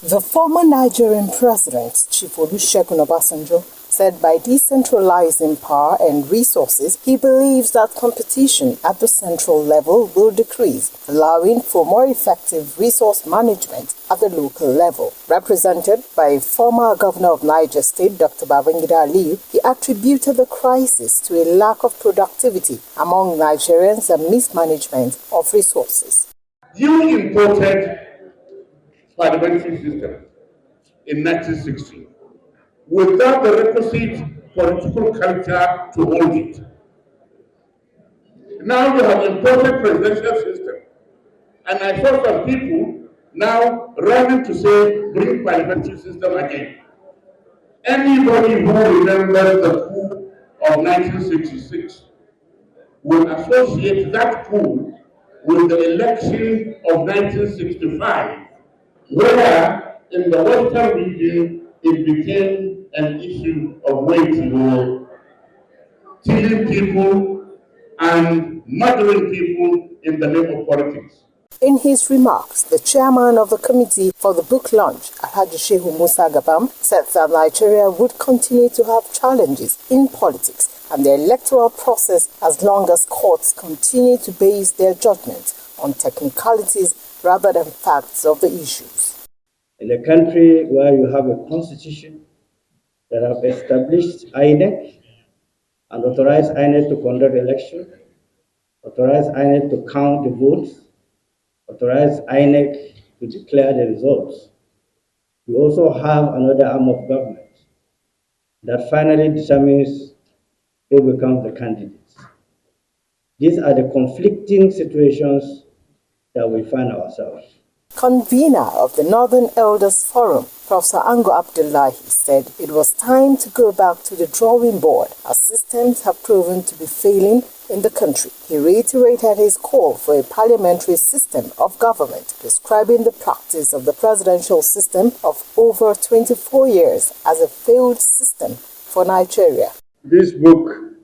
The former Nigerian president, Chief Olusegun Obasanjo, said by decentralizing power and resources, he believes that competition at the central level will decrease, allowing for more effective resource management at the local level. Represented by former governor of Niger State, Dr. Babangida Aliyu, he attributed the crisis to a lack of productivity among Nigerians and mismanagement of resources. You imported parliamentary system in 1960 without the requisite political culture to hold it. Now you have imported presidential system, and I saw some people now running to say bring parliamentary system again. Anybody who remembers the coup of 1966 will associate that coup with the election of 1965, where in the Western region it became an issue of waiting, killing people and murdering people in the name of politics. In his remarks, the chairman of the committee for the book launch, Alhaji Shehu Musa Gabam, said that Nigeria would continue to have challenges in politics and the electoral process as long as courts continue to base their judgment on technicalities rather than facts of the issues. In a country where you have a constitution that have established INEC and authorized INEC to conduct election, authorized INEC to count the votes, authorized INEC to declare the results. We also have another arm of government that finally determines who becomes the candidates. These are the conflicting situations that we find ourselves. Convener of the Northern Elders Forum, Prof. Ango said it was time to go back to the drawing board as systems have proven to be failing in the country. He reiterated his call for a parliamentary system of government, describing the practice of the presidential system of over 24 years as a failed system for Nigeria. This book,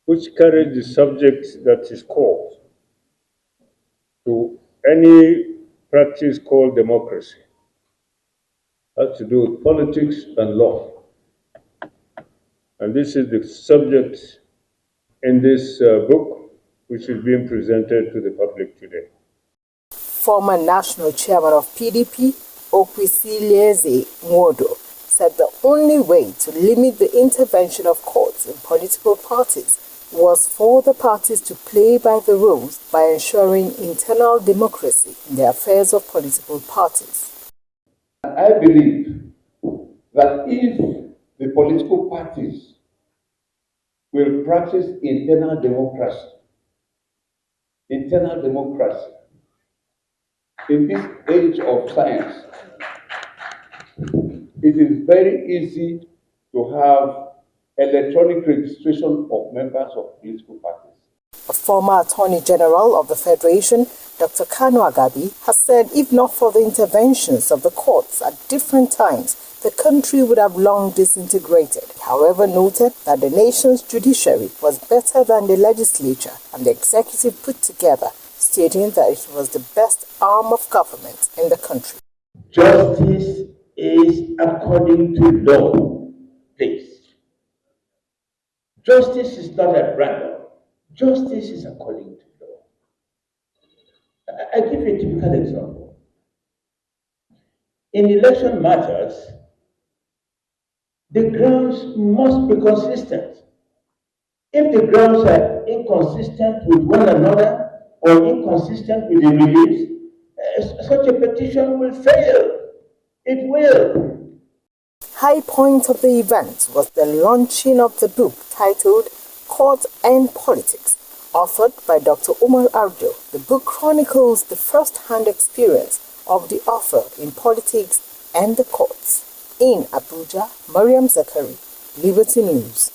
which carries the subject that is called to any practice called democracy, has to do with politics and law. And this is the subject in this book, which is being presented to the public today. Former national chairman of PDP, Okwesilieze Nwodo, said the only way to limit the intervention of courts in political parties was for the parties to play by the rules by ensuring internal democracy in the affairs of political parties. I believe that if the political parties will practice internal democracy in this age of science, it is very easy to have electronic registration of members of political parties. A former Attorney General of the Federation, Dr. Kanu Agabi, has said if not for the interventions of the courts at different times, the country would have long disintegrated. However, noted that the nation's judiciary was better than the legislature and the executive put together, stating that it was the best arm of government in the country. Justice is according to law, please. Justice is not at random. Justice is according to law. I give you a typical example. In election matters, the grounds must be consistent. If the grounds are inconsistent with one another or inconsistent with the beliefs, such a petition will fail. It will. High point of the event was the launching of the book titled Court and Politics, authored by Dr. Umar Ardo. The book chronicles the first-hand experience of the author in politics and the courts. In Abuja, Mariam Zakari, Liberty News.